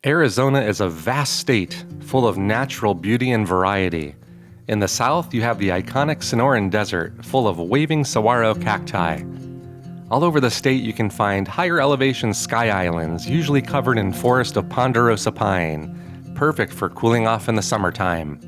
Arizona is a vast state full of natural beauty and variety. In the south, you have the iconic Sonoran Desert, full of waving saguaro cacti. All over the state, you can find higher elevation sky islands, usually covered in forest of ponderosa pine, perfect for cooling off in the summertime.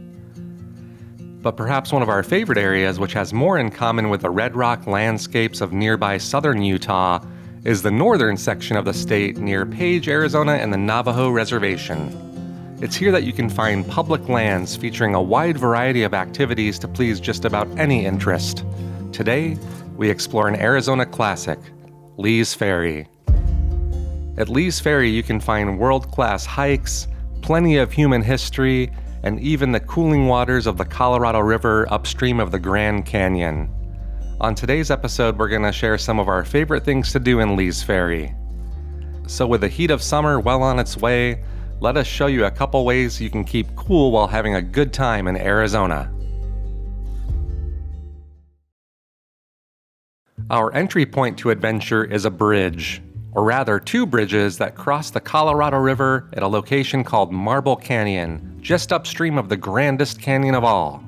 But perhaps one of our favorite areas, which has more in common with the red rock landscapes of nearby southern Utah, is the northern section of the state near Page, Arizona and the Navajo Reservation. It's here that you can find public lands featuring a wide variety of activities to please just about any interest. Today, we explore an Arizona classic, Lee's Ferry. At Lee's Ferry, you can find world-class hikes, plenty of human history, and even the cooling waters of the Colorado River upstream of the Grand Canyon. On today's episode, we're going to share some of our favorite things to do in Lee's Ferry. So with the heat of summer well on its way, let us show you a couple ways you can keep cool while having a good time in Arizona. Our entry point to adventure is a bridge, or rather two bridges that cross the Colorado River at a location called Marble Canyon, just upstream of the grandest canyon of all.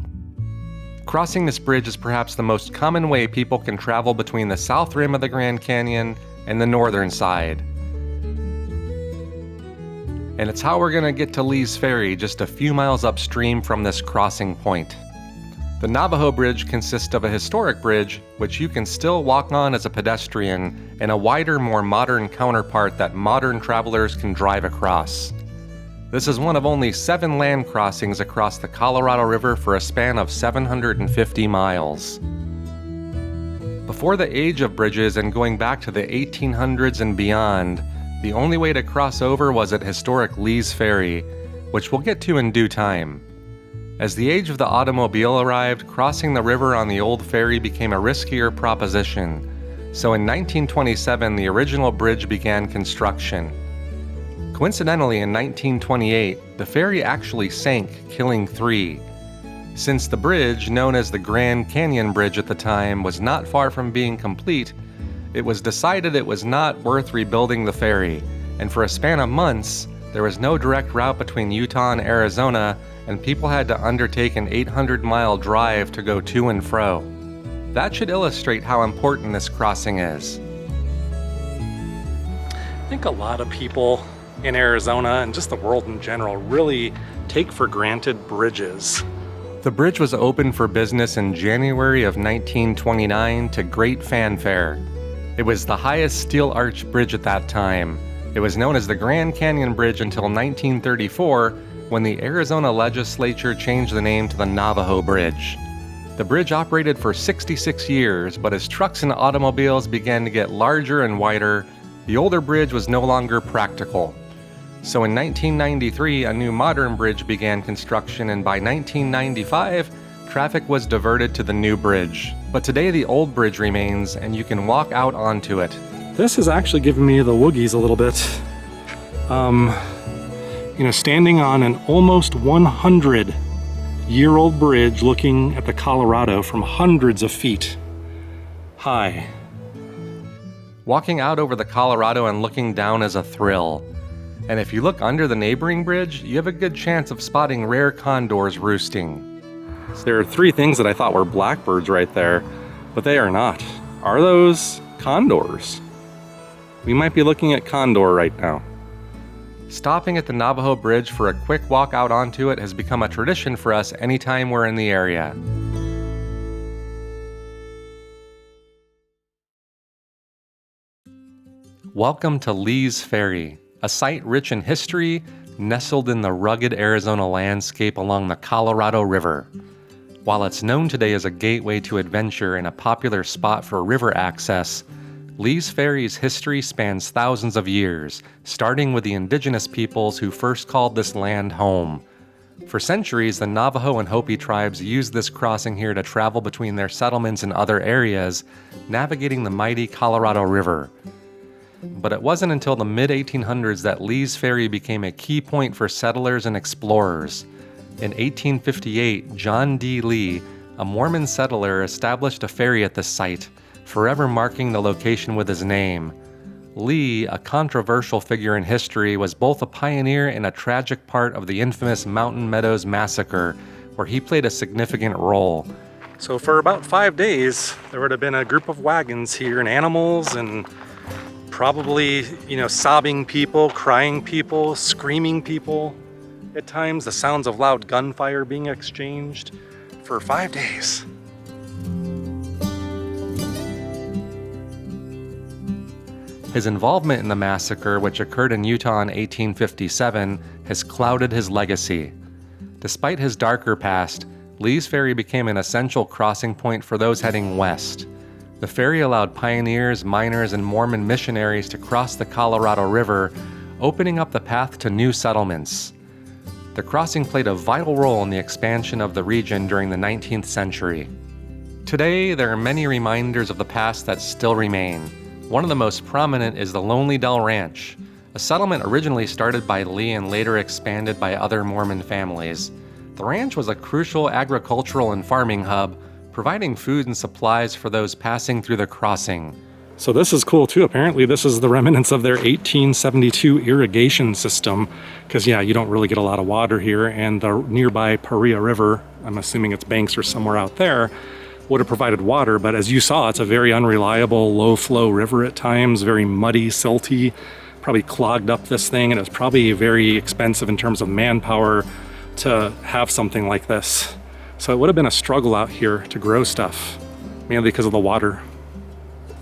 Crossing this bridge is perhaps the most common way people can travel between the south rim of the Grand Canyon and the northern side. And it's how we're going to get to Lee's Ferry, just a few miles upstream from this crossing point. The Navajo Bridge consists of a historic bridge, which you can still walk on as a pedestrian, and a wider, more modern counterpart that modern travelers can drive across. This is one of only 7 land crossings across the Colorado River for a span of 750 miles. Before the age of bridges and going back to the 1800s and beyond, the only way to cross over was at historic Lee's Ferry, which we'll get to in due time. As the age of the automobile arrived, crossing the river on the old ferry became a riskier proposition. So in 1927, the original bridge began construction. Coincidentally, in 1928, the ferry actually sank, killing 3. Since the bridge, known as the Grand Canyon Bridge at the time, was not far from being complete, it was decided it was not worth rebuilding the ferry, and for a span of months, there was no direct route between Utah and Arizona, and people had to undertake an 800-mile drive to go to and fro. That should illustrate how important this crossing is. I think a lot of people in Arizona and just the world in general really take for granted bridges. The bridge was opened for business in January of 1929 to great fanfare. It was the highest steel arch bridge at that time. It was known as the Grand Canyon Bridge until 1934, when the Arizona legislature changed the name to the Navajo Bridge. The bridge operated for 66 years, but as trucks and automobiles began to get larger and wider, the older bridge was no longer practical. So in 1993, a new modern bridge began construction, and by 1995, traffic was diverted to the new bridge. But today the old bridge remains, and you can walk out onto it. This is actually giving me the woogies a little bit. Standing on an almost 100-year-old bridge looking at the Colorado from hundreds of feet high. Walking out over the Colorado and looking down is a thrill. And if you look under the neighboring bridge, you have a good chance of spotting rare condors roosting. So there are 3 things that I thought were blackbirds right there, but they are not. Are those condors? We might be looking at condor right now. Stopping at the Navajo Bridge for a quick walk out onto it has become a tradition for us anytime we're in the area. Welcome to Lee's Ferry, a site rich in history, nestled in the rugged Arizona landscape along the Colorado River. While it's known today as a gateway to adventure and a popular spot for river access, Lee's Ferry's history spans thousands of years, starting with the indigenous peoples who first called this land home. For centuries, the Navajo and Hopi tribes used this crossing here to travel between their settlements and other areas, navigating the mighty Colorado River. But it wasn't until the mid-1800s that Lee's Ferry became a key point for settlers and explorers. In 1858, John D. Lee, a Mormon settler, established a ferry at this site, forever marking the location with his name. Lee, a controversial figure in history, was both a pioneer and a tragic part of the infamous Mountain Meadows Massacre, where he played a significant role. So for about 5 days, there would have been a group of wagons here and animals and probably, sobbing people, crying people, screaming people. At times, the sounds of loud gunfire being exchanged for 5 days. His involvement in the massacre, which occurred in Utah in 1857, has clouded his legacy. Despite his darker past, Lee's Ferry became an essential crossing point for those heading west. The ferry allowed pioneers, miners, and Mormon missionaries to cross the Colorado River, opening up the path to new settlements. The crossing played a vital role in the expansion of the region during the 19th century. Today, there are many reminders of the past that still remain. One of the most prominent is the Lonely Dell Ranch, a settlement originally started by Lee and later expanded by other Mormon families. The ranch was a crucial agricultural and farming hub, providing food and supplies for those passing through the crossing. So this is cool too. Apparently this is the remnants of their 1872 irrigation system, because you don't really get a lot of water here, and the nearby Paria River, I'm assuming its banks are somewhere out there, would have provided water, but as you saw, it's a very unreliable, low-flow river at times, very muddy, silty, probably clogged up this thing, and it's probably very expensive in terms of manpower to have something like this. So it would have been a struggle out here to grow stuff, mainly because of the water.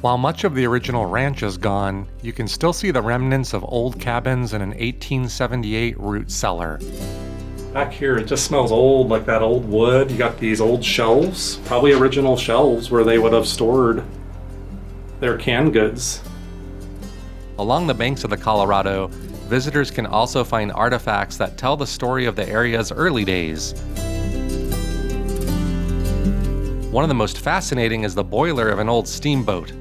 While much of the original ranch is gone, you can still see the remnants of old cabins and an 1878 root cellar. Back here, it just smells old, like that old wood. You got these old shelves, probably original shelves where they would have stored their canned goods. Along the banks of the Colorado, visitors can also find artifacts that tell the story of the area's early days. One of the most fascinating is the boiler of an old steamboat.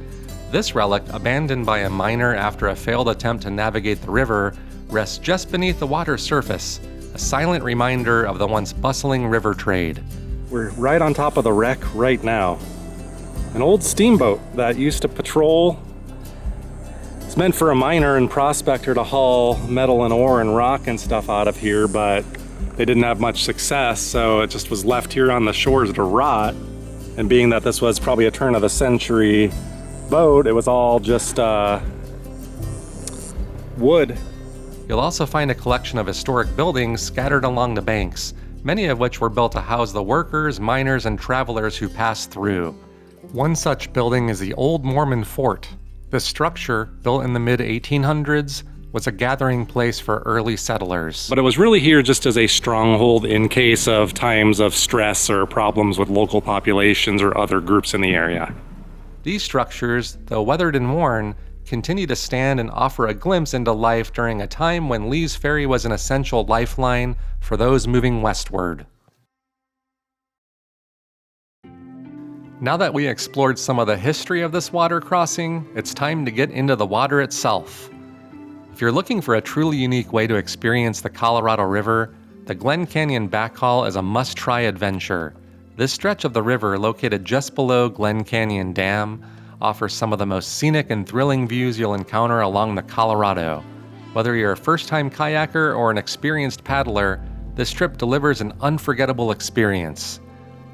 This relic, abandoned by a miner after a failed attempt to navigate the river, rests just beneath the water's surface, a silent reminder of the once bustling river trade. We're right on top of the wreck right now. An old steamboat that used to patrol. It's meant for a miner and prospector to haul metal and ore and rock and stuff out of here, but they didn't have much success, so it just was left here on the shores to rot. And being that this was probably a turn of the century boat, it was all just wood. You'll also find a collection of historic buildings scattered along the banks, many of which were built to house the workers, miners, and travelers who passed through. One such building is the Old Mormon Fort. This structure, built in the mid-1800s, was a gathering place for early settlers. But it was really here just as a stronghold in case of times of stress or problems with local populations or other groups in the area. These structures, though weathered and worn, continue to stand and offer a glimpse into life during a time when Lee's Ferry was an essential lifeline for those moving westward. Now that we explored some of the history of this water crossing, it's time to get into the water itself. If you're looking for a truly unique way to experience the Colorado River, the Glen Canyon Backhaul is a must-try adventure. This stretch of the river, located just below Glen Canyon Dam, offers some of the most scenic and thrilling views you'll encounter along the Colorado. Whether you're a first-time kayaker or an experienced paddler, this trip delivers an unforgettable experience.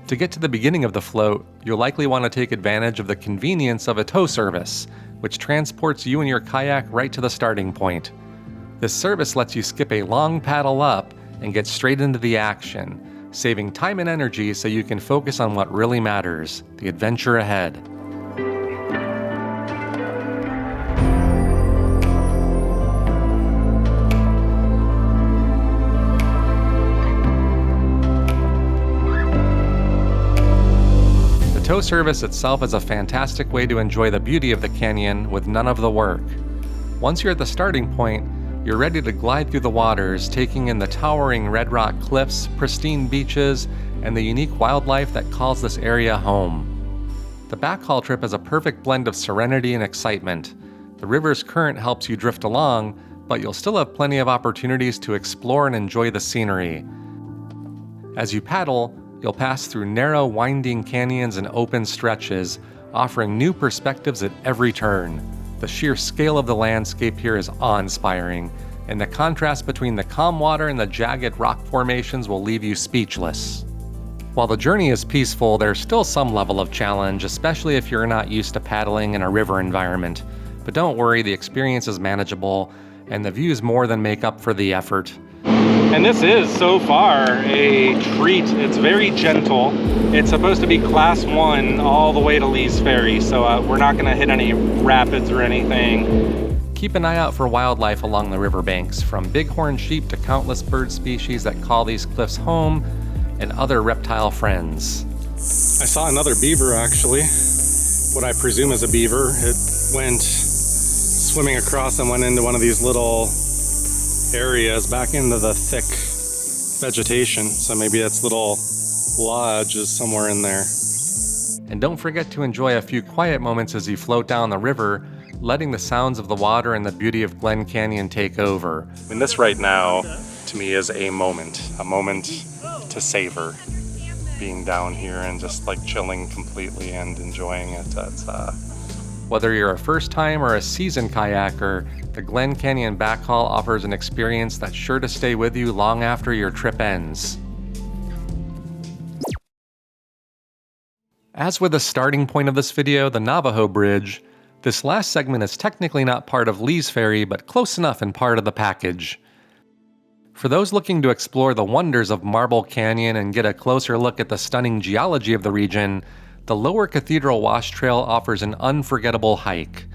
To get to the beginning of the float, you'll likely want to take advantage of the convenience of a tow service, which transports you and your kayak right to the starting point. This service lets you skip a long paddle up and get straight into the action, saving time and energy so you can focus on what really matters, the adventure ahead. The tow service itself is a fantastic way to enjoy the beauty of the canyon with none of the work. Once you're at the starting point, you're ready to glide through the waters, taking in the towering red rock cliffs, pristine beaches, and the unique wildlife that calls this area home. The backhaul trip is a perfect blend of serenity and excitement. The river's current helps you drift along, but you'll still have plenty of opportunities to explore and enjoy the scenery. As you paddle, you'll pass through narrow, winding canyons and open stretches, offering new perspectives at every turn. The sheer scale of the landscape here is awe-inspiring, and the contrast between the calm water and the jagged rock formations will leave you speechless. While the journey is peaceful, there's still some level of challenge, especially if you're not used to paddling in a river environment. But don't worry, the experience is manageable, and the views more than make up for the effort. And this is, so far, a treat. It's very gentle. It's supposed to be class 1 all the way to Lee's Ferry, so we're not gonna hit any rapids or anything. Keep an eye out for wildlife along the riverbanks, from bighorn sheep to countless bird species that call these cliffs home, and other reptile friends. I saw another beaver, actually. What I presume is a beaver. It went swimming across and went into one of these little areas back into the thick vegetation. So maybe its little lodge is somewhere in there. And don't forget to enjoy a few quiet moments as you float down the river, letting the sounds of the water and the beauty of Glen Canyon take over. I mean, this right now, to me, is a moment to savor. Being down here and just like chilling completely and enjoying it. Whether you're a first-time or a seasoned kayaker, the Glen Canyon Backhaul offers an experience that's sure to stay with you long after your trip ends. As with the starting point of this video, the Navajo Bridge, this last segment is technically not part of Lee's Ferry, but close enough and part of the package. For those looking to explore the wonders of Marble Canyon and get a closer look at the stunning geology of the region, the lower Cathedral Wash Trail offers an unforgettable hike.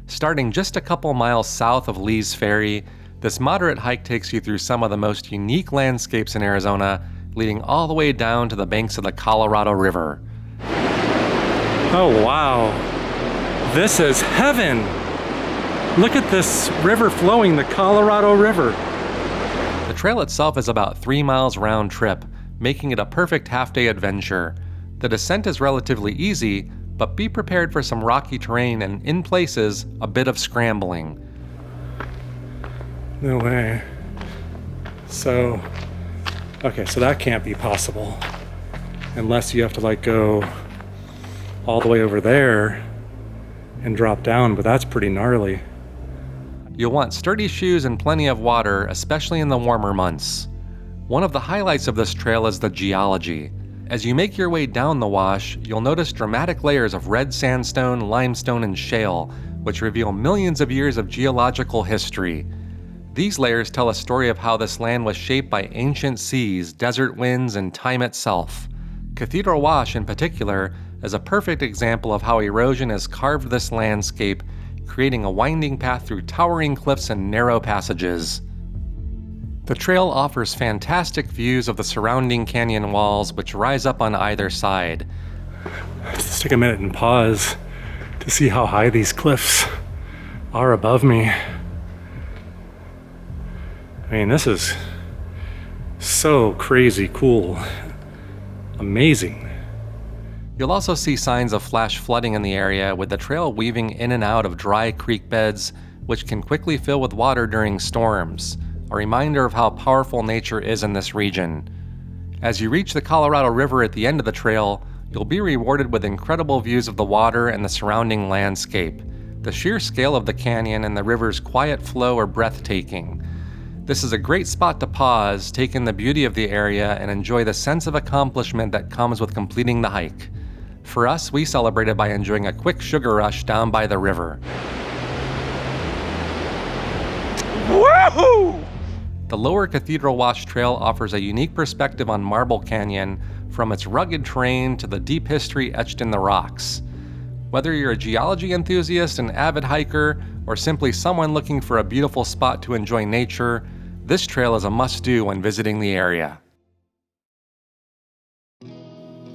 Starting just a couple miles south of Lee's Ferry, this moderate hike takes you through some of the most unique landscapes in Arizona, leading all the way down to the banks of the Colorado River. Oh wow, this is heaven! Look at this river flowing, the Colorado River. The trail itself is about 3 miles round trip, making it a perfect half-day adventure. The descent is relatively easy, but be prepared for some rocky terrain and, in places, a bit of scrambling. No way. So that can't be possible. Unless you have to like go all the way over there and drop down, but that's pretty gnarly. You'll want sturdy shoes and plenty of water, especially in the warmer months. One of the highlights of this trail is the geology. As you make your way down the wash, you'll notice dramatic layers of red sandstone, limestone, and shale, which reveal millions of years of geological history. These layers tell a story of how this land was shaped by ancient seas, desert winds, and time itself. Cathedral Wash, in particular, is a perfect example of how erosion has carved this landscape, creating a winding path through towering cliffs and narrow passages. The trail offers fantastic views of the surrounding canyon walls, which rise up on either side. Let's take a minute and pause to see how high these cliffs are above me. I mean, this is so crazy cool. Amazing. You'll also see signs of flash flooding in the area, with the trail weaving in and out of dry creek beds, which can quickly fill with water during storms, a reminder of how powerful nature is in this region. As you reach the Colorado River at the end of the trail, you'll be rewarded with incredible views of the water and the surrounding landscape. The sheer scale of the canyon and the river's quiet flow are breathtaking. This is a great spot to pause, take in the beauty of the area, and enjoy the sense of accomplishment that comes with completing the hike. For us, we celebrated by enjoying a quick sugar rush down by the river. Woohoo! The lower Cathedral Wash Trail offers a unique perspective on Marble Canyon, from its rugged terrain to the deep history etched in the rocks. Whether you're a geology enthusiast, an avid hiker, or simply someone looking for a beautiful spot to enjoy nature, this trail is a must-do when visiting the area.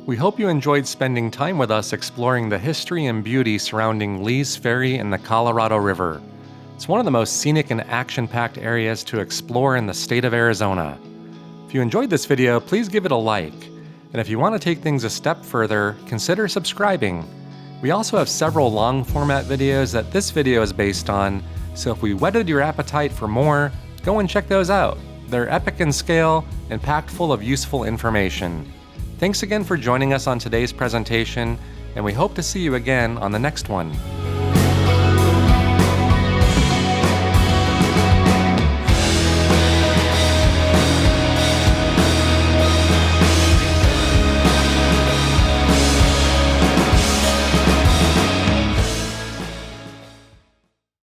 We hope you enjoyed spending time with us exploring the history and beauty surrounding Lee's Ferry and the Colorado River. It's one of the most scenic and action-packed areas to explore in the state of Arizona. If you enjoyed this video, please give it a like. And if you want to take things a step further, consider subscribing. We also have several long-format videos that this video is based on, so if we whetted your appetite for more, go and check those out. They're epic in scale and packed full of useful information. Thanks again for joining us on today's presentation, and we hope to see you again on the next one.